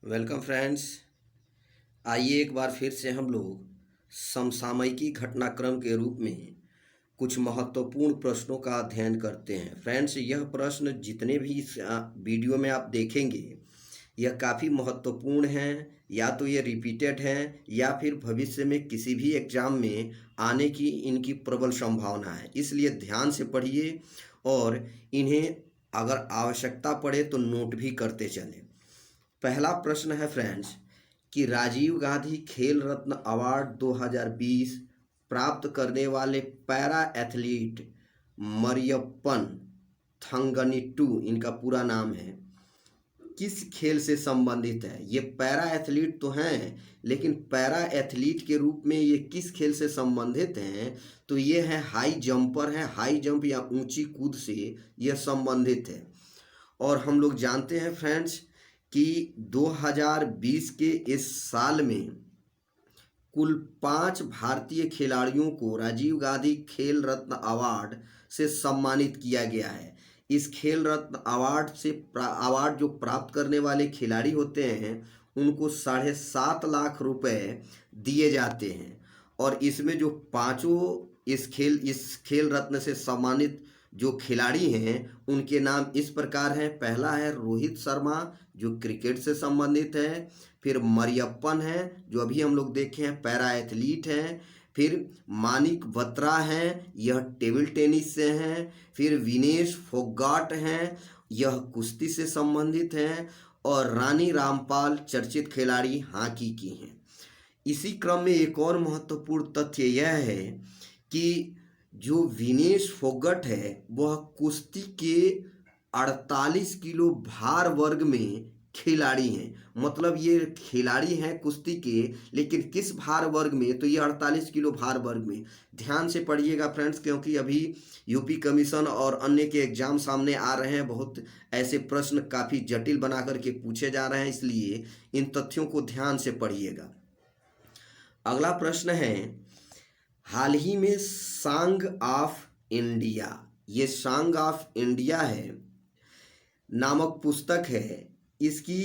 Welcome friends. आइए एक बार फिर से हम लोग समसामयिकी घटनाक्रम के रूप में कुछ महत्वपूर्ण प्रश्नों का अध्ययन करते हैं। फ्रेंड्स, यह प्रश्न जितने भी इस वीडियो में आप देखेंगे यह काफ़ी महत्वपूर्ण हैं। या तो ये रिपीटेड हैं या फिर भविष्य में किसी भी एग्जाम में आने की इनकी प्रबल संभावना है। इसलिए ध्यान से पढ़िए और इन्हें अगर आवश्यकता पड़े तो नोट भी करते चलें। पहला प्रश्न है फ्रेंड्स कि राजीव गांधी खेल रत्न अवार्ड 2020 प्राप्त करने वाले पैरा एथलीट मरियप्पन थंगनीटू, इनका पूरा नाम है, किस खेल से संबंधित है। ये पैरा एथलीट तो हैं, लेकिन पैरा एथलीट के रूप में ये किस खेल से संबंधित हैं? तो ये है हाई जंपर है। हाई जंप या ऊंची कूद से यह संबंधित है। और हम लोग जानते हैं फ्रेंड्स कि 2020 के इस साल में कुल 5 भारतीय खिलाड़ियों को राजीव गांधी खेल रत्न अवार्ड से सम्मानित किया गया है। इस खेल रत्न अवार्ड जो प्राप्त करने वाले खिलाड़ी होते हैं उनको 7.5 लाख रुपए दिए जाते हैं। और इसमें जो पांचों इस खेल रत्न से सम्मानित जो खिलाड़ी हैं उनके नाम इस प्रकार हैं। पहला है रोहित शर्मा जो क्रिकेट से संबंधित है। फिर मरियप्पन है जो अभी हम लोग देखे हैं, पैरा एथलीट हैं। फिर मानिक बत्रा हैं, यह टेबल टेनिस से हैं। फिर विनेश फोगाट हैं, यह कुश्ती से संबंधित हैं। और रानी रामपाल चर्चित खिलाड़ी हॉकी की हैं। इसी क्रम में एक और महत्वपूर्ण तथ्य यह है कि जो विनेश फोगट है वह कुश्ती के 48 किलो भार वर्ग में खिलाड़ी हैं। मतलब ये खिलाड़ी हैं कुश्ती के, लेकिन किस भार वर्ग में? तो ये 48 किलो भार वर्ग में। ध्यान से पढ़िएगा फ्रेंड्स, क्योंकि अभी यूपी कमीशन और अन्य के एग्जाम सामने आ रहे हैं। बहुत ऐसे प्रश्न काफ़ी जटिल बना करके पूछे जा रहे हैं, इसलिए इन तथ्यों को ध्यान से पढ़िएगा। अगला प्रश्न है, हाल ही में सांग ऑफ इंडिया, ये सांग ऑफ इंडिया है नामक पुस्तक है। इसकी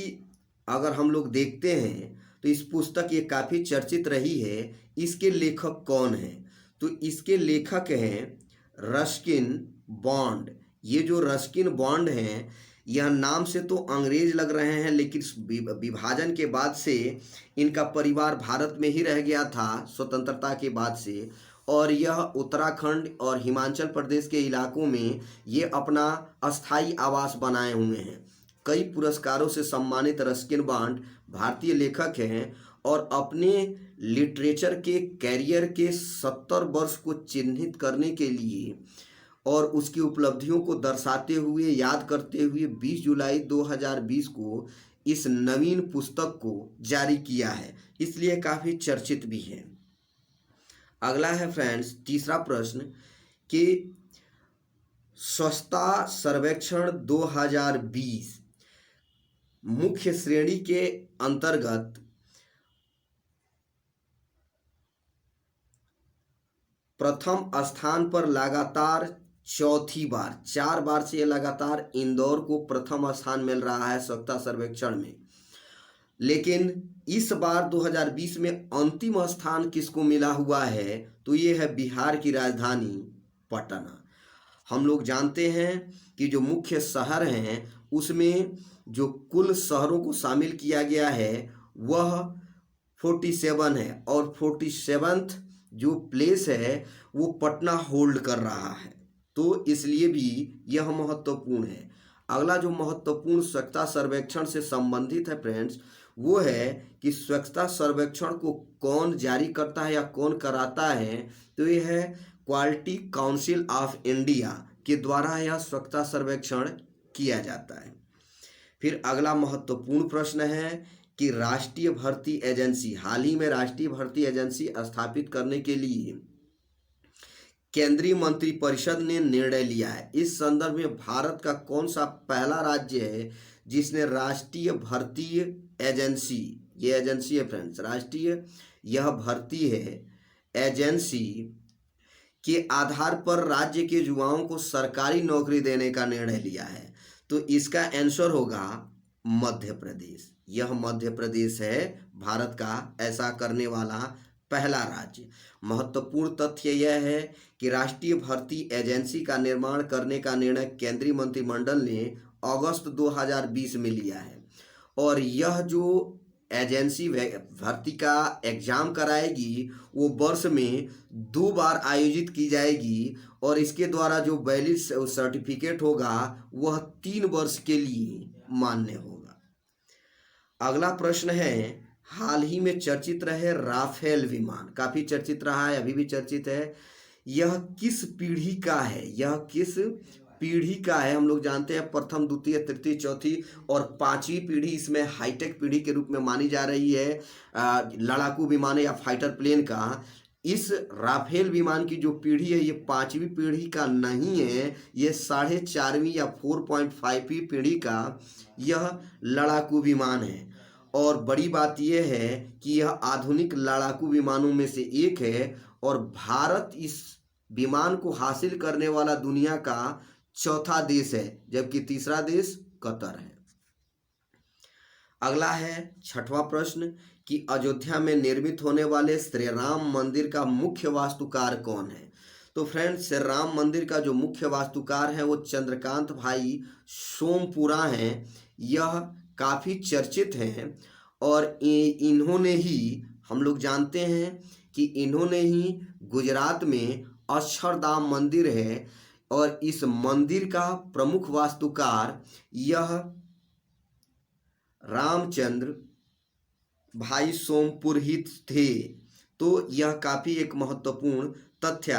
अगर हम लोग देखते हैं तो इस पुस्तक ये काफ़ी चर्चित रही है। इसके लेखक कौन हैं? तो इसके लेखक हैं रस्किन बॉन्ड। ये जो रस्किन बॉन्ड हैं, यह नाम से तो अंग्रेज लग रहे हैं, लेकिन विभाजन के बाद से इनका परिवार भारत में ही रह गया था स्वतंत्रता के बाद से। और यह उत्तराखंड और हिमाचल प्रदेश के इलाकों में ये अपना अस्थाई आवास बनाए हुए हैं। कई पुरस्कारों से सम्मानित रस्किन बॉन्ड भारतीय लेखक हैं और अपने लिटरेचर के कैरियर के 70 वर्ष को चिन्हित करने के लिए और उसकी उपलब्धियों को दर्शाते हुए, याद करते हुए 20 जुलाई 2020 को इस नवीन पुस्तक को जारी किया है, इसलिए काफ़ी चर्चित भी है। अगला है फ्रेंड्स तीसरा प्रश्न कि स्वच्छता सर्वेक्षण 2020 मुख्य श्रेणी के अंतर्गत प्रथम स्थान पर लगातार चौथी बार, 4 बार से ये लगातार इंदौर को प्रथम स्थान मिल रहा है स्वच्छता सर्वेक्षण में। लेकिन इस बार 2020 में अंतिम स्थान किसको मिला हुआ है? तो ये है बिहार की राजधानी पटना। हम लोग जानते हैं कि जो मुख्य शहर हैं उसमें जो कुल शहरों को शामिल किया गया है वह 47 है, और 47th जो प्लेस है वो पटना होल्ड कर रहा है। तो इसलिए भी यह महत्वपूर्ण है। अगला जो महत्वपूर्ण स्वच्छता सर्वेक्षण से संबंधित है फ्रेंड्स, वो है कि स्वच्छता सर्वेक्षण को कौन जारी करता है या कौन कराता है? तो यह है क्वालिटी काउंसिल ऑफ इंडिया के द्वारा यह स्वच्छता सर्वेक्षण किया जाता है। फिर अगला महत्वपूर्ण प्रश्न है कि राष्ट्रीय भर्ती एजेंसी, हाल ही में राष्ट्रीय भर्ती एजेंसी स्थापित करने के लिए केंद्रीय मंत्रिपरिषद ने निर्णय लिया है। इस संदर्भ में भारत का कौन सा पहला राज्य है जिसने राष्ट्रीय भर्ती एजेंसी, ये एजेंसी है फ्रेंड्स, राष्ट्रीय यह भर्ती है एजेंसी के आधार पर राज्य के युवाओं को सरकारी नौकरी देने का निर्णय लिया है? तो इसका आंसर होगा मध्य प्रदेश। यह मध्य प्रदेश है भारत का ऐसा करने वाला पहला राज्य। महत्वपूर्ण तथ्य यह है कि राष्ट्रीय भर्ती एजेंसी का निर्माण करने का निर्णय केंद्रीय मंत्रिमंडल ने अगस्त 2020 में लिया है और यह जो एजेंसी भर्ती का एग्जाम कराएगी वो वर्ष में 2 बार आयोजित की जाएगी और इसके द्वारा जो वैलिड सर्टिफिकेट होगा वह 3 वर्ष के लिए मान्य होगा। अगला प्रश्न है, हाल ही में चर्चित रहे राफेल विमान, काफी चर्चित रहा है, अभी भी चर्चित है, यह किस पीढ़ी का है? यह किस पीढ़ी का है? हम लोग जानते हैं प्रथम, द्वितीय, तृतीय, चौथी और 5वीं पीढ़ी इसमें हाईटेक पीढ़ी के रूप में मानी जा रही है लड़ाकू विमान या फाइटर प्लेन का। इस राफेल विमान की जो पीढ़ी है ये 5वीं पीढ़ी का नहीं है, ये 4.5वीं या 4.5वीं पीढ़ी का यह लड़ाकू विमान है। और बड़ी बात यह है कि यह आधुनिक लड़ाकू विमानों में से एक है और भारत इस विमान को हासिल करने वाला दुनिया का चौथा देश है, जबकि तीसरा देश कतर है। अगला है 6वां प्रश्न कि अयोध्या में निर्मित होने वाले श्री राम मंदिर का मुख्य वास्तुकार कौन है? तो फ्रेंड्स, श्री राम मंदिर का जो मुख्य वास्तुकार है वो चंद्रकांत भाई सोमपुरा हैं। यह काफ़ी चर्चित हैं और इन्होंने ही, हम लोग जानते हैं कि इन्होंने ही गुजरात में अक्षरधाम मंदिर है और इस मंदिर का प्रमुख वास्तुकार यह रामचंद्र भाई सोमपुरहित थे। तो यह काफ़ी एक महत्वपूर्ण तथ्य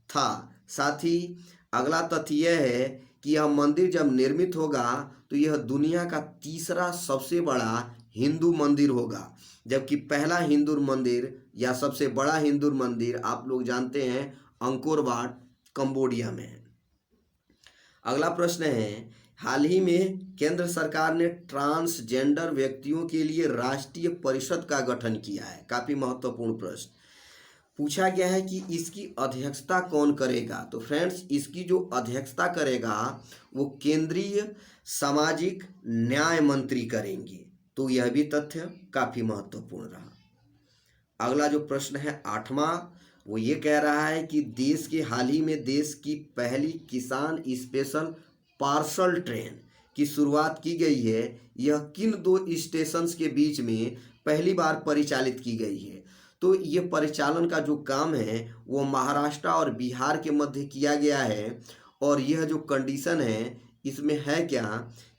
था। साथ ही अगला तथ्य यह है कि यह मंदिर जब निर्मित होगा तो यह दुनिया का तीसरा सबसे बड़ा हिंदू मंदिर होगा, जबकि पहला हिंदू मंदिर या सबसे बड़ा हिंदू मंदिर आप लोग जानते हैं अंकोर वाट कंबोडिया में है। अगला प्रश्न है, हाल ही में केंद्र सरकार ने ट्रांसजेंडर व्यक्तियों के लिए राष्ट्रीय परिषद का गठन किया है। काफ़ी महत्वपूर्ण प्रश्न पूछा गया है कि इसकी अध्यक्षता कौन करेगा? तो फ्रेंड्स, इसकी जो अध्यक्षता करेगा वो केंद्रीय सामाजिक न्याय मंत्री करेंगे। तो यह भी तथ्य काफ़ी महत्वपूर्ण रहा। अगला जो प्रश्न है 8वां, वो ये कह रहा है कि देश के हाल ही में देश की पहली किसान स्पेशल पार्सल ट्रेन की शुरुआत की गई है। यह किन 2 स्टेशंस के बीच में पहली बार परिचालित की गई है? तो ये परिचालन का जो काम है वो महाराष्ट्र और बिहार के मध्य किया गया है और यह जो कंडीशन है इसमें है क्या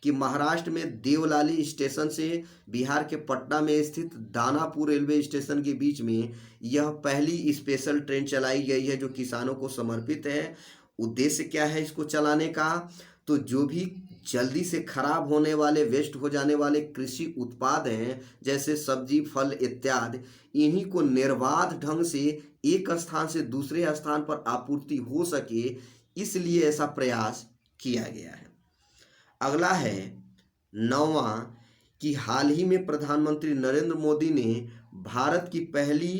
कि महाराष्ट्र में देवलाली स्टेशन से बिहार के पटना में स्थित दानापुर रेलवे स्टेशन के बीच में यह पहली स्पेशल ट्रेन चलाई गई है जो किसानों को समर्पित है। उद्देश्य क्या है इसको चलाने का? तो जो भी जल्दी से खराब होने वाले, वेस्ट हो जाने वाले कृषि उत्पाद हैं जैसे सब्जी, फल इत्यादि, इन्हीं को निर्बाध ढंग से एक स्थान से दूसरे स्थान पर आपूर्ति हो सके, इसलिए ऐसा प्रयास किया गया है। अगला है 9वां कि हाल ही में प्रधानमंत्री नरेंद्र मोदी ने भारत की पहली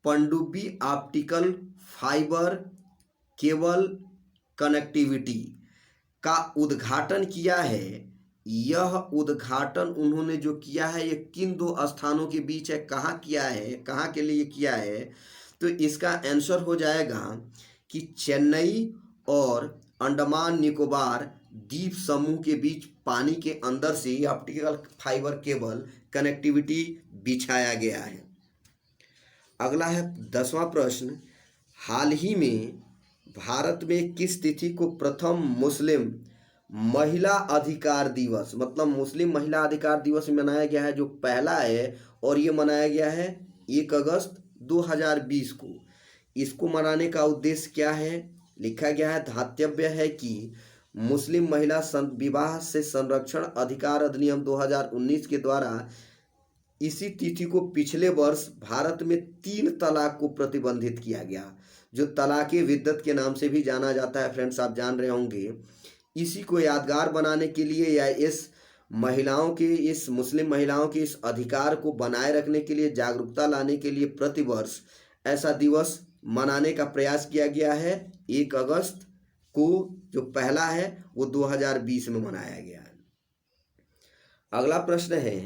पनडुब्बी ऑप्टिकल फाइबर केबल कनेक्टिविटी का उद्घाटन किया है। यह उद्घाटन उन्होंने जो किया है ये किन 2 स्थानों के बीच है, कहाँ किया है, कहाँ के लिए किया है? तो इसका आंसर हो जाएगा कि चेन्नई और अंडमान निकोबार द्वीप समूह के बीच पानी के अंदर से ऑप्टिकल फाइबर केबल कनेक्टिविटी बिछाया गया है। अगला है 10वां प्रश्न, हाल ही में भारत में किस तिथि को प्रथम मुस्लिम महिला अधिकार दिवस, मतलब मुस्लिम महिला अधिकार दिवस मनाया गया है, जो पहला है और ये मनाया गया है 1 अगस्त 2020 को। इसको मनाने का उद्देश्य क्या है? लिखा गया है ध्यातव्य है कि मुस्लिम महिला विवाह से संरक्षण अधिकार अधिनियम 2019 के द्वारा इसी तिथि को पिछले वर्ष भारत में 3 तलाक को प्रतिबंधित किया गया, जो तलाक़े विद्दत के नाम से भी जाना जाता है। फ्रेंड्स, आप जान रहे होंगे। इसी को यादगार बनाने के लिए या इस मुस्लिम महिलाओं के इस अधिकार को बनाए रखने के लिए, जागरूकता लाने के लिए प्रतिवर्ष ऐसा दिवस मनाने का प्रयास किया गया है 1 अगस्त को जो पहला है वो 2020 में मनाया गया है। अगला प्रश्न है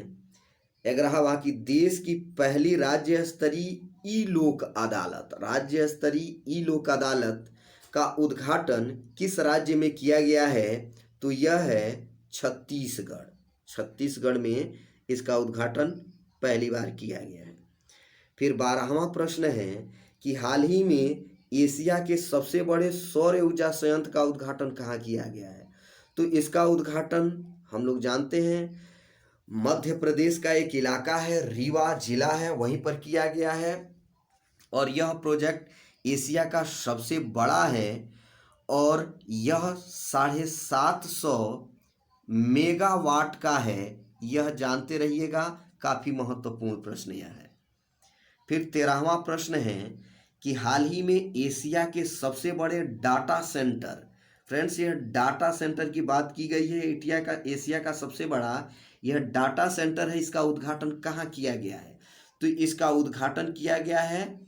11वां कि देश की पहली राज्य स्तरीय ई लोक अदालत, राज्य स्तरीय ई लोक अदालत का उद्घाटन किस राज्य में किया गया है? तो यह है छत्तीसगढ़। छत्तीसगढ़ में इसका उद्घाटन पहली बार किया गया है। फिर 12वां प्रश्न है कि हाल ही में एशिया के सबसे बड़े सौर ऊर्जा संयंत्र का उद्घाटन कहाँ किया गया है? तो इसका उद्घाटन हम लोग जानते हैं मध्य प्रदेश का एक इलाका है, रीवा जिला है, वहीं पर किया गया है। और यह प्रोजेक्ट एशिया का सबसे बड़ा है और यह 750 मेगावाट का है। यह जानते रहिएगा, काफ़ी महत्वपूर्ण प्रश्न यह है। फिर 13वां प्रश्न है कि हाल ही में एशिया के सबसे बड़े डाटा सेंटर, फ्रेंड्स यह डाटा सेंटर की बात की गई है, एशिया का सबसे बड़ा यह डाटा सेंटर है, इसका उद्घाटन कहाँ किया गया है? तो इसका उद्घाटन किया गया है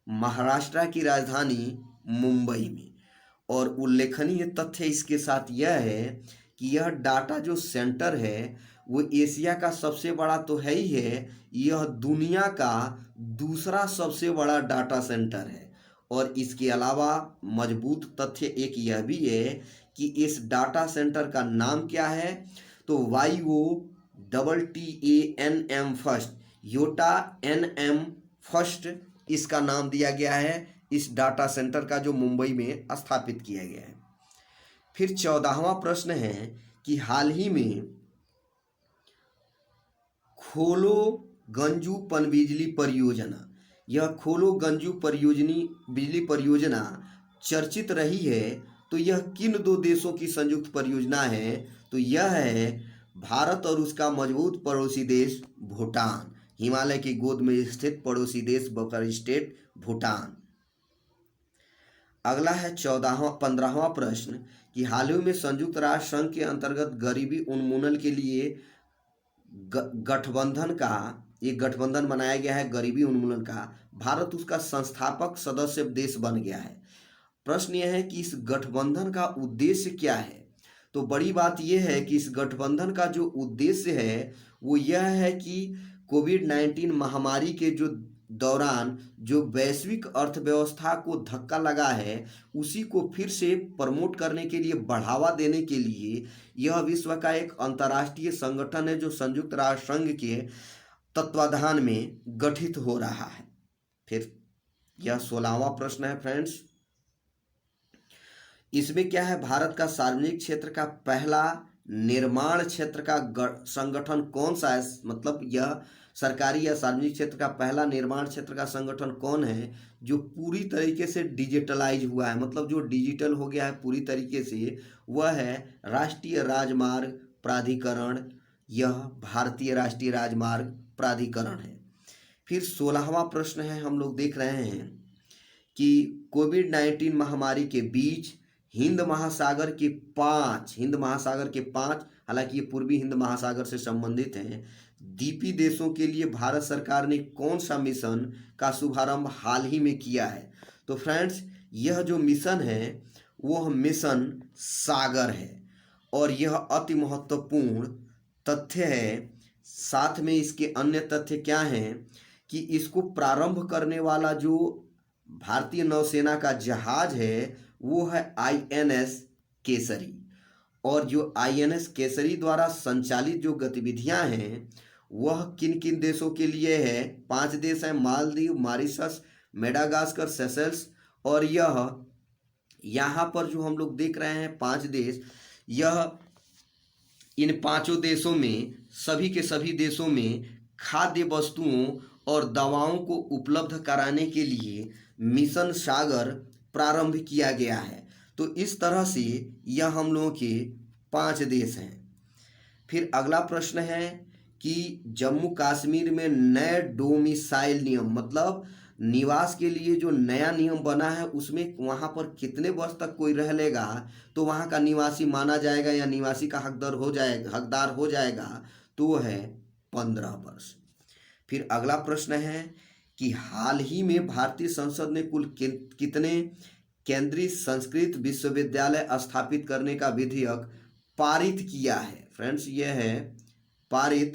महाराष्ट्र की राजधानी मुंबई में। और उल्लेखनीय तथ्य इसके साथ यह है कि यह डाटा जो सेंटर है वो एशिया का सबसे बड़ा तो है ही है, यह दुनिया का दूसरा सबसे बड़ा डाटा सेंटर है। और इसके अलावा मजबूत तथ्य एक यह भी है कि इस डाटा सेंटर का नाम क्या है? तो YOTTANM first, yotta NM first इसका नाम दिया गया है इस डाटा सेंटर का जो मुंबई में स्थापित किया गया है। फिर 14वां प्रश्न है कि हाल ही में खोलो गंजू पनबिजली परियोजना, यह खोलो गंजू बिजली परियोजना चर्चित रही है, तो यह किन दो देशों की संयुक्त परियोजना है? तो यह है भारत और उसका मजबूत पड़ोसी देश भूटान, हिमालय की गोद में स्थित पड़ोसी देश बफर स्टेट भूटान। अगला है 15वां प्रश्न कि हाल ही में संयुक्त राष्ट्र संघ के अंतर्गत गरीबी उन्मूलन के लिए एक गठबंधन बनाया गया है गरीबी उन्मूलन का। भारत उसका संस्थापक सदस्य देश बन गया है। प्रश्न यह है कि इस गठबंधन का उद्देश्य क्या है? तो बड़ी बात यह है कि इस गठबंधन का जो उद्देश्य है वो यह है कि कोविड-19 महामारी के जो दौरान जो वैश्विक अर्थव्यवस्था को धक्का लगा है उसी को फिर से प्रमोट करने के लिए, बढ़ावा देने के लिए यह विश्व का एक अंतर्राष्ट्रीय संगठन है जो संयुक्त राष्ट्र संघ के तत्वाधान में गठित हो रहा है। फिर यह 16वां प्रश्न है फ्रेंड्स, इसमें क्या है? भारत का सार्वजनिक क्षेत्र का पहला निर्माण क्षेत्र का संगठन कौन सा है? मतलब यह सरकारी या सार्वजनिक क्षेत्र का पहला निर्माण क्षेत्र का संगठन कौन है जो पूरी तरीके से डिजिटलाइज हुआ है, मतलब जो डिजिटल हो गया है पूरी तरीके से? वह है राष्ट्रीय राजमार्ग प्राधिकरण। यह भारतीय राष्ट्रीय राजमार्ग प्राधिकरण है। फिर 16वां प्रश्न है, हम लोग देख रहे हैं कि कोविड-19 महामारी के बीच हिंद महासागर के पांच, हालांकि ये पूर्वी हिंद महासागर से संबंधित हैं, द्वीपी देशों के लिए भारत सरकार ने कौन सा मिशन का शुभारंभ हाल ही में किया है? तो फ्रेंड्स यह जो मिशन है वह मिशन सागर है और यह अति महत्वपूर्ण तथ्य है। साथ में इसके अन्य तथ्य क्या हैं कि इसको प्रारंभ करने वाला जो भारतीय नौसेना का जहाज है वो है INS केसरी। और जो INS केसरी द्वारा संचालित जो गतिविधियां हैं वह किन किन देशों के लिए है? 5 देश हैं, मालदीव, मॉरिशस, मेडागास्कर, सेशल्स। और यह यहाँ पर जो हम लोग देख रहे हैं 5 देश, यह इन 5 देशों में सभी के सभी देशों में खाद्य वस्तुओं और दवाओं को उपलब्ध कराने के लिए मिशन सागर प्रारंभ किया गया है। तो इस तरह से यह हम लोगों के 5 देश हैं। फिर अगला प्रश्न है कि जम्मू कश्मीर में नए डोमिसाइल नियम, मतलब निवास के लिए जो नया नियम बना है उसमें वहाँ पर कितने वर्ष तक कोई रह लेगा तो वहाँ का निवासी माना जाएगा या निवासी का हकदार हो जाएगा, तो वो है 15 वर्ष। फिर अगला प्रश्न है कि हाल ही में भारतीय संसद ने कुल कितने केंद्रीय संस्कृत विश्वविद्यालय स्थापित करने का विधेयक पारित किया है। फ्रेंड्स, यह है पारित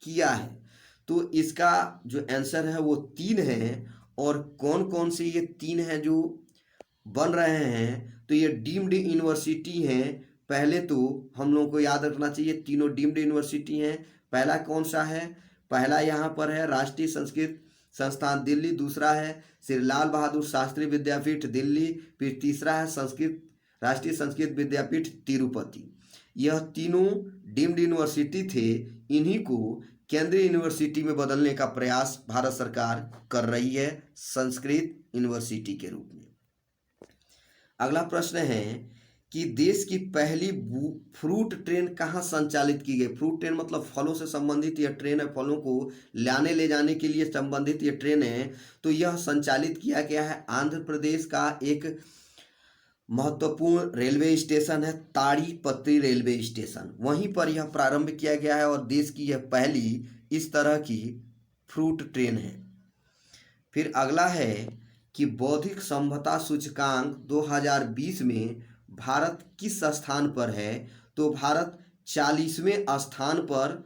किया है। तो इसका जो आंसर है वो 3 है। और कौन कौन से ये 3 हैं जो बन रहे हैं? तो ये डीम्ड यूनिवर्सिटी हैं। पहले तो हम लोगों को याद रखना चाहिए तीनों डीम्ड यूनिवर्सिटी हैं। पहला कौन सा है? पहला यहाँ पर है राष्ट्रीय संस्कृत संस्थान दिल्ली, दूसरा है श्री लाल बहादुर शास्त्री विद्यापीठ दिल्ली, फिर तीसरा है राष्ट्रीय संस्कृत विद्यापीठ तिरुपति। यह तीनों डीम्ड यूनिवर्सिटी थे। इन्हीं को केंद्रीय यूनिवर्सिटी में बदलने का प्रयास भारत सरकार कर रही है संस्कृत यूनिवर्सिटी के रूप में। अगला प्रश्न है कि देश की पहली फ्रूट ट्रेन कहाँ संचालित की गई? फ्रूट ट्रेन मतलब फलों से संबंधित यह ट्रेन है, फलों को लाने ले जाने के लिए संबंधित यह ट्रेन है। तो यह संचालित किया गया है आंध्र प्रदेश का एक महत्वपूर्ण रेलवे स्टेशन है ताड़ीपत्री रेलवे स्टेशन, वहीं पर यह प्रारंभ किया गया है और देश की यह पहली इस तरह की फ्रूट ट्रेन है। फिर अगला है कि बौद्धिक सभ्यता सूचकांक 2020 में भारत किस स्थान पर है? तो भारत 40वें स्थान पर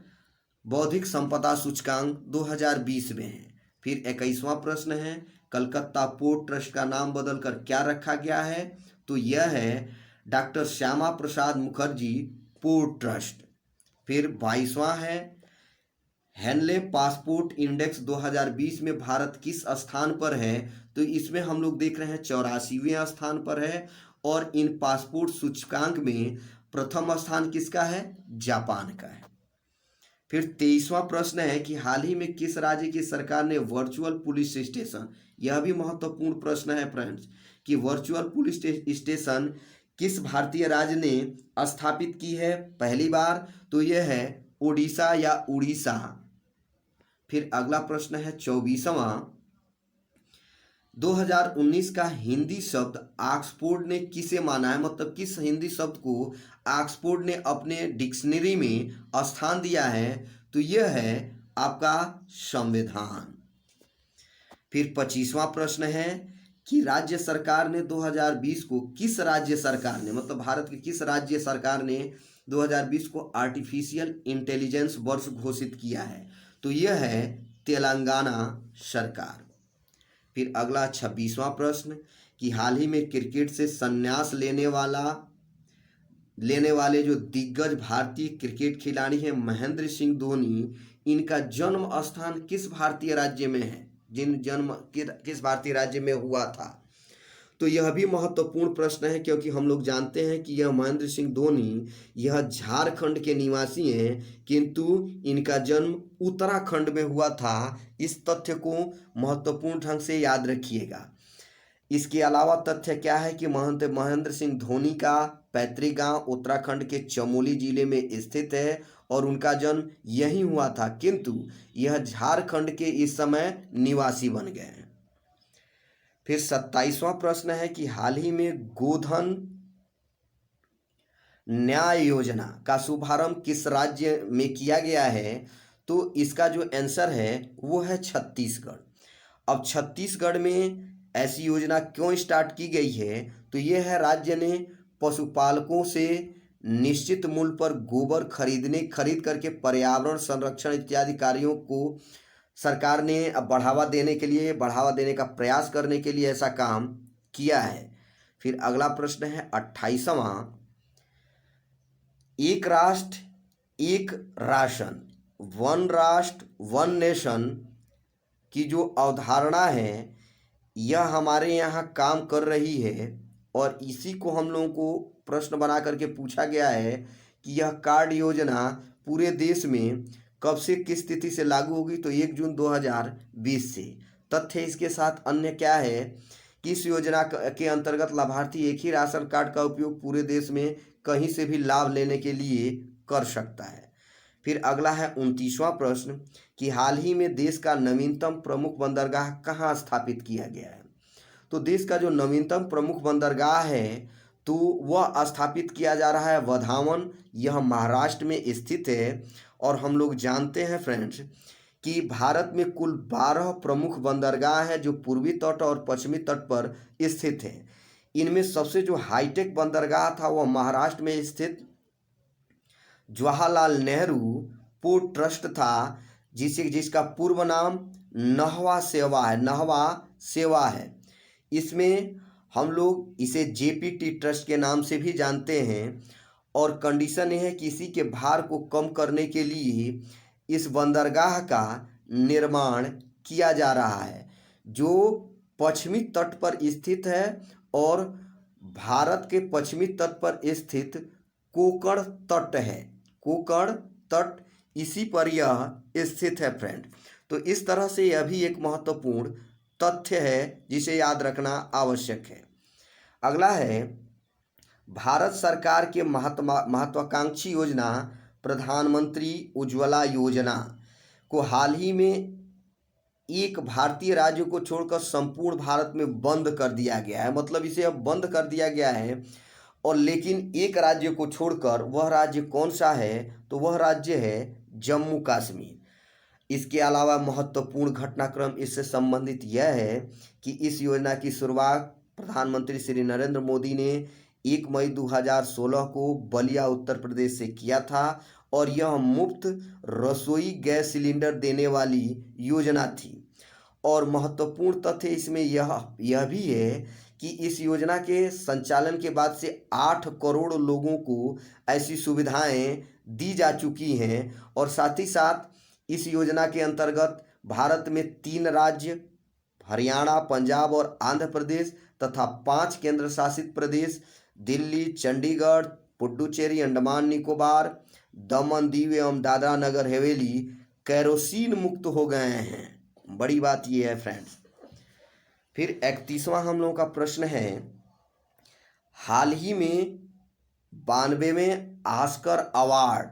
बौद्धिक संपदा सूचकांक 2020 में है। फिर 21वां प्रश्न है, कलकत्ता पोर्ट ट्रस्ट का नाम बदलकर क्या रखा गया है? तो यह है doctor Shyama Prasad Mukherjee port trust. फिर 22वां है, हेनले पासपोर्ट इंडेक्स 2020 में भारत किस स्थान पर है? तो इसमें हम लोग देख रहे हैं 84वें स्थान पर है। और इन पासपोर्ट सूचकांक में प्रथम स्थान किसका है? जापान का है। फिर 23वां प्रश्न है कि हाल ही में किस राज्य की सरकार ने वर्चुअल पुलिस स्टेशन, यह भी महत्वपूर्ण प्रश्न है फ्रेंड्स, कि वर्चुअल पुलिस स्टेशन किस भारतीय राज्य ने स्थापित की है पहली बार? तो यह है ओडिशा या उड़ीसा। फिर अगला प्रश्न है 24वां, 2019 का हिंदी शब्द ऑक्सफोर्ड ने किसे माना है? मतलब किस हिंदी शब्द को ऑक्सफोर्ड ने अपने डिक्शनरी में स्थान दिया है? तो यह है आपका संविधान। फिर 25वां प्रश्न है कि राज्य सरकार ने 2020 को किस राज्य सरकार ने, मतलब भारत की किस राज्य सरकार ने 2020 को आर्टिफिशियल इंटेलिजेंस वर्ष घोषित किया है? तो यह है तेलंगाना सरकार। फिर अगला 26वां प्रश्न कि हाल ही में क्रिकेट से संन्यास लेने वाले जो दिग्गज भारतीय क्रिकेट खिलाड़ी हैं महेंद्र सिंह धोनी, इनका जन्म स्थान किस भारतीय राज्य में है? जन्म किस भारतीय राज्य में हुआ था? तो यह भी महत्वपूर्ण प्रश्न है, क्योंकि हम लोग जानते हैं कि यह महेंद्र सिंह धोनी यह झारखंड के निवासी हैं, किंतु इनका जन्म उत्तराखंड में हुआ था। इस तथ्य को महत्वपूर्ण ढंग से याद रखिएगा। इसके अलावा तथ्य क्या है कि महेंद्र सिंह धोनी का पैतृक गांव उत्तराखंड के चमोली जिले में स्थित है और उनका जन्म यहीं हुआ था, किंतु यह झारखंड के इस समय निवासी बन गए हैं। फिर 27वां प्रश्न है कि हाल ही में गोधन न्याय योजना का शुभारंभ किस राज्य में किया गया है? तो इसका जो आंसर है वो है छत्तीसगढ़। अब छत्तीसगढ़ में ऐसी योजना क्यों स्टार्ट की गई है? तो यह है राज्य ने पशुपालकों से निश्चित मूल्य पर गोबर खरीद करके पर्यावरण संरक्षण इत्यादि कार्यों को सरकार ने अब बढ़ावा देने का प्रयास करने के लिए ऐसा काम किया है। फिर अगला प्रश्न है 28वां, एक राष्ट्र एक राशन, वन राष्ट्र वन नेशन की जो अवधारणा है यह हमारे यहाँ काम कर रही है और इसी को हम लोगों को प्रश्न बना करके पूछा गया है कि यह कार्ड योजना पूरे देश में कब से किस तिथि से लागू होगी? तो 1 जून 2020 से। तथ्य इसके साथ अन्य क्या है कि इस योजना के अंतर्गत लाभार्थी एक ही राशन कार्ड का उपयोग पूरे देश में कहीं से भी लाभ लेने के लिए कर सकता है। फिर अगला है 29वां प्रश्न कि हाल ही में देश का नवीनतम प्रमुख बंदरगाह कहाँ स्थापित किया गया है? तो देश का जो नवीनतम प्रमुख बंदरगाह है तो वह स्थापित किया जा रहा है वधावन, यह महाराष्ट्र में स्थित है। और हम लोग जानते हैं फ्रेंड्स कि भारत में कुल 12 प्रमुख बंदरगाह हैं जो पूर्वी तट और पश्चिमी तट पर स्थित हैं। इनमें सबसे जो हाईटेक बंदरगाह था वह महाराष्ट्र में स्थित जवाहरलाल नेहरू पोर्ट ट्रस्ट था, जिसका पूर्व नाम नहवा सेवा है। इसमें हम लोग इसे जेपीटी ट्रस्ट के नाम से भी जानते हैं। और कंडीशन यह है कि इसी के भार को कम करने के लिए इस बंदरगाह का निर्माण किया जा रहा है, जो पश्चिमी तट पर स्थित है और भारत के पश्चिमी तट पर स्थित कोकण तट है। कोकण तट इसी पर यह स्थित है फ्रेंड। तो इस तरह से यह भी एक महत्वपूर्ण तथ्य है जिसे याद रखना आवश्यक है। अगला है भारत सरकार के महत्वाकांक्षी योजना प्रधानमंत्री उज्ज्वला योजना को हाल ही में एक भारतीय राज्य को छोड़कर संपूर्ण भारत में बंद कर दिया गया है। मतलब इसे अब बंद कर दिया गया है, और लेकिन एक राज्य को छोड़कर, वह राज्य कौन सा है? तो वह राज्य है जम्मू कश्मीर। इसके अलावा महत्वपूर्ण घटनाक्रम इससे संबंधित यह है कि इस योजना की शुरुआत प्रधानमंत्री श्री नरेंद्र मोदी ने 1 मई 2016 को बलिया उत्तर प्रदेश से किया था, और यह मुफ्त रसोई गैस सिलेंडर देने वाली योजना थी। और महत्वपूर्ण तथ्य इसमें यह भी है कि इस योजना के संचालन के बाद से 8 करोड़ लोगों को ऐसी सुविधाएं दी जा चुकी हैं। और साथ ही साथ इस योजना के अंतर्गत भारत में 3 राज्य हरियाणा, पंजाब और आंध्र प्रदेश तथा 5 केंद्र शासित प्रदेश दिल्ली, चंडीगढ़, पुडुचेरी, अंडमान निकोबार, दमन दीव एवं दादरा नगर हवेली केरोसिन मुक्त हो गए हैं। बड़ी बात यह है फ्रेंड्स। फिर 31वां हम लोगों का प्रश्न है, हाल ही में 92वें ऑस्कर अवार्ड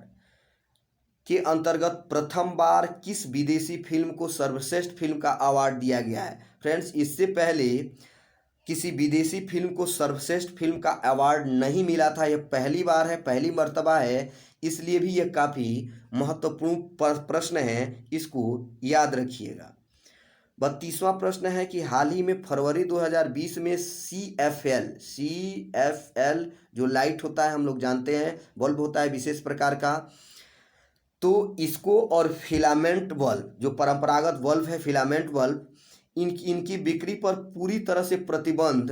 के अंतर्गत प्रथम बार किस विदेशी फिल्म को सर्वश्रेष्ठ फिल्म का अवार्ड दिया गया है? फ्रेंड्स, इससे पहले किसी विदेशी फिल्म को सर्वश्रेष्ठ फिल्म का अवार्ड नहीं मिला था। यह पहली बार है, पहली मर्तबा है, इसलिए भी यह काफ़ी महत्वपूर्ण प्रश्न है, इसको याद रखिएगा। 32वां प्रश्न है कि हाल ही में फरवरी 2020 में CFL जो लाइट होता है, हम लोग जानते हैं, बल्ब होता है विशेष प्रकार का, तो इसको और फिलामेंट बल्ब, जो परंपरागत बल्ब है फिलामेंट बल्ब, इनकी बिक्री पर पूरी तरह से प्रतिबंध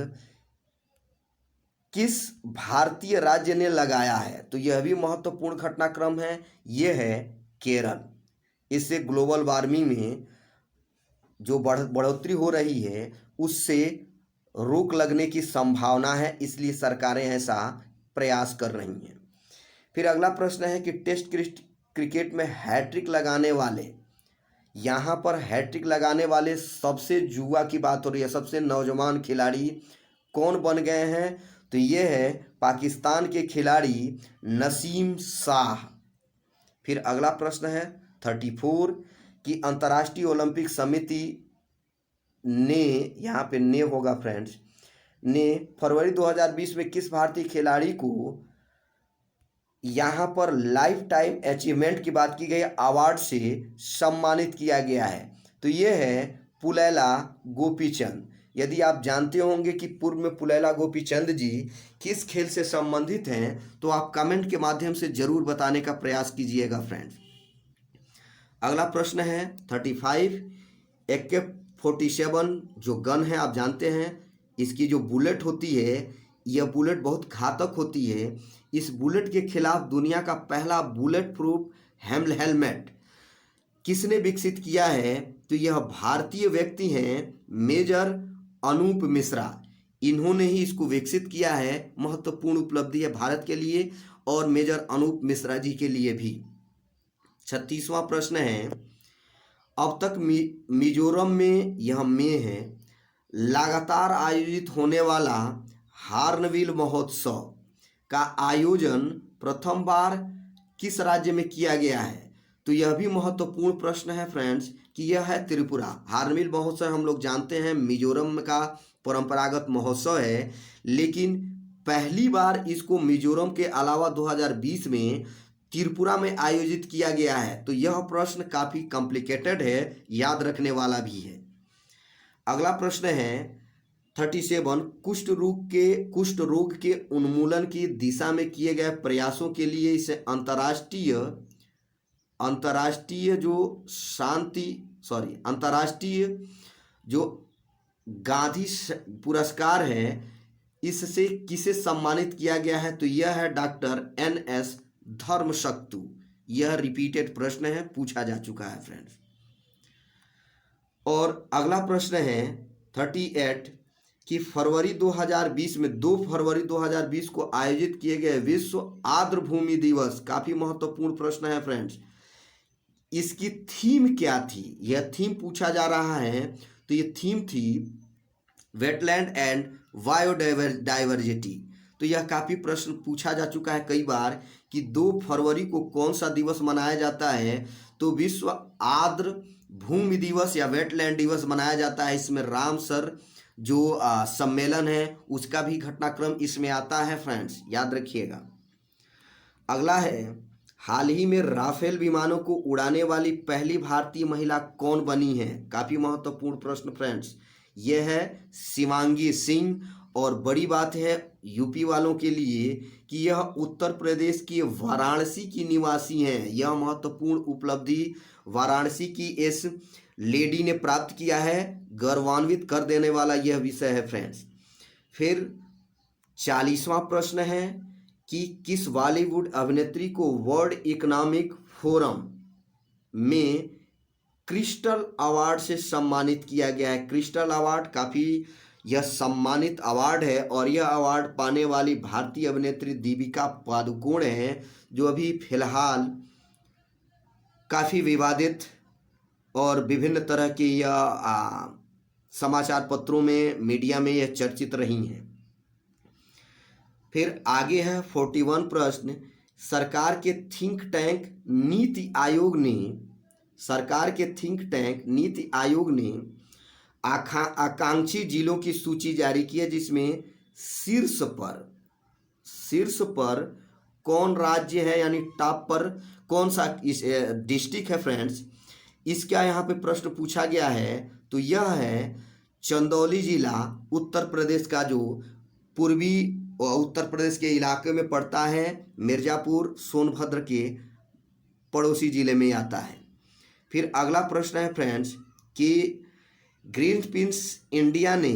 किस भारतीय राज्य ने लगाया है? तो यह भी महत्वपूर्ण घटनाक्रम है, यह है केरल। इससे ग्लोबल वार्मिंग में जो बढ़ोतरी हो रही है उससे रोक लगने की संभावना है, इसलिए सरकारें ऐसा प्रयास कर रही हैं। फिर अगला प्रश्न है कि टेस्ट क्रिकेट में हैट्रिक लगाने वाले, यहाँ पर हैट्रिक लगाने वाले सबसे युवा की बात हो रही है, सबसे नौजवान खिलाड़ी कौन बन गए हैं? तो ये है पाकिस्तान के खिलाड़ी नसीम शाह। फिर अगला प्रश्न है 34 कि अंतर्राष्ट्रीय ओलंपिक समिति ने, यहाँ पे ने होगा फ्रेंड्स, ने फरवरी 2020 में किस भारतीय खिलाड़ी को यहाँ पर लाइफ टाइम अचीवमेंट की बात की गई अवार्ड से सम्मानित किया गया है? तो ये है पुलैला गोपीचंद। यदि आप जानते होंगे कि पूर्व में पुलैला गोपीचंद जी किस खेल से संबंधित हैं, तो आप कमेंट के माध्यम से जरूर बताने का प्रयास कीजिएगा फ्रेंड्स। अगला प्रश्न है 35 AK-47 जो गन है, आप जानते हैं, इसकी जो बुलेट होती है, यह बुलेट बहुत घातक होती है। इस बुलेट के खिलाफ दुनिया का पहला बुलेट प्रूफ हेलमेट किसने विकसित किया है? तो यह भारतीय व्यक्ति हैं मेजर अनूप मिश्रा। इन्होंने ही इसको विकसित किया है। महत्वपूर्ण उपलब्धि है भारत के लिए और मेजर अनूप मिश्रा जी के लिए भी। 36वां प्रश्न है, अब तक मिजोरम में, यह में है, लगातार आयोजित होने वाला हार्नबिल महोत्सव का आयोजन प्रथम बार किस राज्य में किया गया है? तो यह भी महत्वपूर्ण प्रश्न है फ्रेंड्स कि यह है त्रिपुरा। हार्नबिल महोत्सव हम लोग जानते हैं मिजोरम का परंपरागत महोत्सव है, लेकिन पहली बार इसको मिजोरम के अलावा 2020 में त्रिपुरा में आयोजित किया गया है। तो यह प्रश्न काफ़ी कॉम्प्लिकेटेड है, याद रखने वाला भी है। अगला प्रश्न है 37 कुष्ठ रोग के उन्मूलन की दिशा में किए गए प्रयासों के लिए इसे अंतर्राष्ट्रीय जो गांधी पुरस्कार है, इससे किसे सम्मानित किया गया है? तो यह है डॉक्टर NS धर्मशक्तु। यह रिपीटेड प्रश्न है, पूछा जा चुका है फ्रेंड्स। और अगला प्रश्न है 38 कि फरवरी 2020 में 2 फरवरी 2020 को आयोजित किए गए विश्व आर्द्रभूमि दिवस, काफी महत्वपूर्ण प्रश्न है फ्रेंड्स, इसकी थीम क्या थी? यह थीम पूछा जा रहा है। तो ये थीम थी वेटलैंड एंड बायोडाइवर्सिटी। तो यह काफी प्रश्न पूछा जा चुका है कई बार कि 2 फरवरी को कौन सा दिवस मनाया जाता है? तो विश्व आर्द्र भूमि दिवस या वेटलैंड दिवस मनाया जाता है। इसमें रामसर जो सम्मेलन है उसका भी घटनाक्रम इसमें आता है फ्रेंड्स, याद रखिएगा। अगला है, हाल ही में राफेल विमानों को उड़ाने वाली पहली भारतीय महिला कौन बनी है? काफी महत्वपूर्ण प्रश्न फ्रेंड्स। यह है शिवांगी सिंह। और बड़ी बात है यूपी वालों के लिए कि यह उत्तर प्रदेश की वाराणसी की निवासी हैं। यह महत्वपूर्ण उपलब्धि वाराणसी की इस लेडी ने प्राप्त किया है। गौरवान्वित कर देने वाला यह विषय है फ्रेंड्स। फिर 40वां प्रश्न है कि किस बॉलीवुड अभिनेत्री को वर्ल्ड इकोनॉमिक फोरम में क्रिस्टल अवार्ड से सम्मानित किया गया है? क्रिस्टल अवार्ड काफ़ी यह सम्मानित अवार्ड है और यह अवार्ड पाने वाली भारतीय अभिनेत्री दीपिका पादुकोण है, जो अभी फिलहाल काफ़ी विवादित और विभिन्न तरह के यह समाचार पत्रों में, मीडिया में यह चर्चित रही हैं। फिर आगे है 41 प्रश्न, सरकार के थिंक टैंक नीति आयोग ने आकांक्षी जिलों की सूची जारी की है, जिसमें शीर्ष पर कौन राज्य है, यानी टॉप पर कौन सा डिस्ट्रिक्ट है फ्रेंड्स? इसका यहाँ पे प्रश्न पूछा गया है। तो यह है चंदौली जिला, उत्तर प्रदेश का, जो पूर्वी उत्तर प्रदेश के इलाके में पड़ता है। मिर्जापुर सोनभद्र के पड़ोसी जिले में आता है। फिर अगला प्रश्न है फ्रेंड्स कि ग्रीन पीस इंडिया ने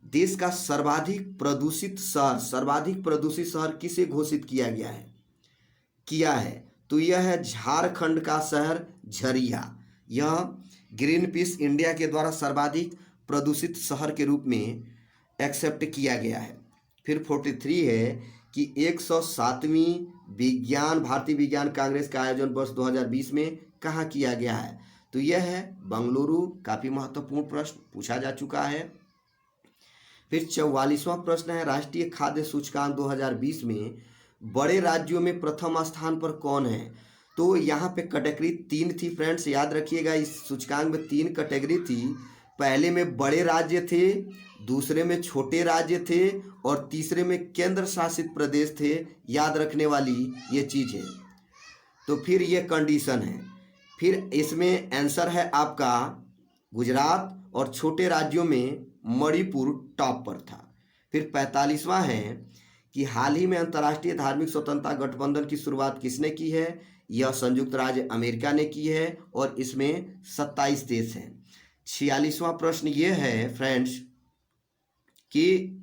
देश का सर्वाधिक प्रदूषित शहर किसे घोषित किया है? तो यह है झारखंड का शहर झरिया। यह ग्रीन पीस इंडिया के द्वारा सर्वाधिक प्रदूषित शहर के रूप में एक्सेप्ट किया गया है। फिर 43 है कि 107वीं भारतीय विज्ञान कांग्रेस का आयोजन वर्ष 2020 में कहाँ किया गया है? तो यह है बंगलुरु। काफ़ी महत्वपूर्ण प्रश्न पूछा जा चुका है। फिर 44वां प्रश्न है, राष्ट्रीय खाद्य सूचकांक 2020 में बड़े राज्यों में प्रथम स्थान पर कौन है? तो यहाँ पे कैटेगरी 3 थी फ्रेंड्स, याद रखिएगा। इस सूचकांक में 3 कैटेगरी थी। पहले में बड़े राज्य थे, दूसरे में छोटे राज्य थे और तीसरे में केंद्र शासित प्रदेश थे। याद रखने वाली ये चीज़ है। तो फिर ये कंडीशन है। फिर इसमें आंसर है आपका गुजरात, और छोटे राज्यों में मणिपुर टॉप पर था। फिर 45वां है कि हाल ही में अंतर्राष्ट्रीय धार्मिक स्वतंत्रता गठबंधन की शुरुआत किसने की है? यह संयुक्त राज्य अमेरिका ने की है और इसमें 27 देश हैं। 46वां प्रश्न ये है फ्रेंड्स कि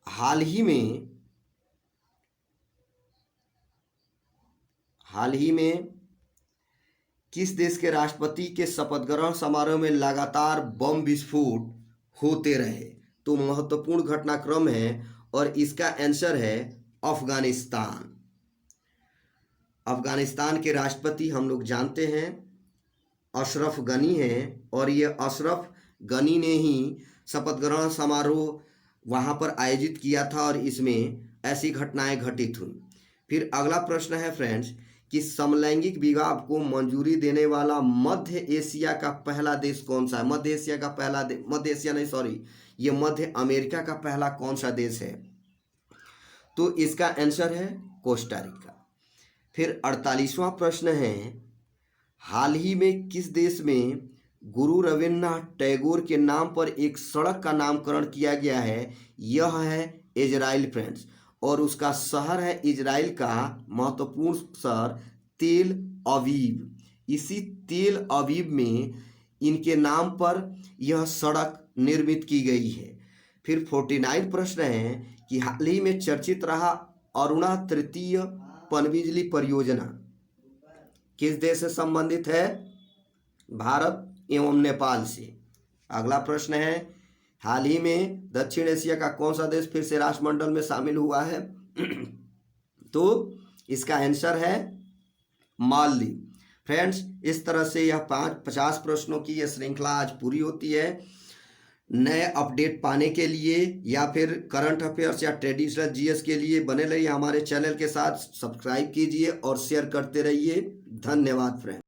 हाल ही में किस देश के राष्ट्रपति के शपथ ग्रहण समारोह में लगातार बम विस्फोट होते रहे? तो महत्वपूर्ण घटनाक्रम है और इसका आंसर है अफगानिस्तान। अफगानिस्तान के राष्ट्रपति हम लोग जानते हैं अशरफ गनी हैं, और ये अशरफ गनी ने ही शपथ ग्रहण समारोह वहाँ पर आयोजित किया था और इसमें ऐसी घटनाएं घटित हुई। फिर अगला प्रश्न है फ्रेंड्स कि समलैंगिक विवाह को मंजूरी देने वाला मध्य एशिया का पहला देश कौन सा है? मध्य अमेरिका का पहला कौन सा देश है? तो इसका आंसर है कोस्टा रिका। फिर 48वां प्रश्न है, हाल ही में किस देश में गुरु रविन्द्रनाथ टैगोर के नाम पर एक सड़क का नामकरण किया गया है, यह है इजराइल फ्रेंड्स, और उसका शहर है इजराइल का महत्वपूर्ण शहर तेल अवीव। इसी तेल अवीव में इनके नाम पर यह सड़क निर्मित की गई है। फिर 49 प्रश्न है कि हाल ही में चर्चित रहा अरुणा तृतीय पनबिजली परियोजना किस देश से संबंधित है? भारत एवं नेपाल से। अगला प्रश्न है, हाल ही में दक्षिण एशिया का कौन सा देश फिर से राष्ट्रमंडल में शामिल हुआ है? तो इसका आंसर है मालदीव। फ्रेंड्स, इस तरह से यह 50 प्रश्नों की यह श्रृंखला आज पूरी होती है। नए अपडेट पाने के लिए या फिर करंट अफेयर्स या ट्रेडिशनल जीएस के लिए बने रहिए हमारे चैनल के साथ, सब्सक्राइब कीजिए और शेयर करते रहिए। धन्यवाद फ्रेंड्स।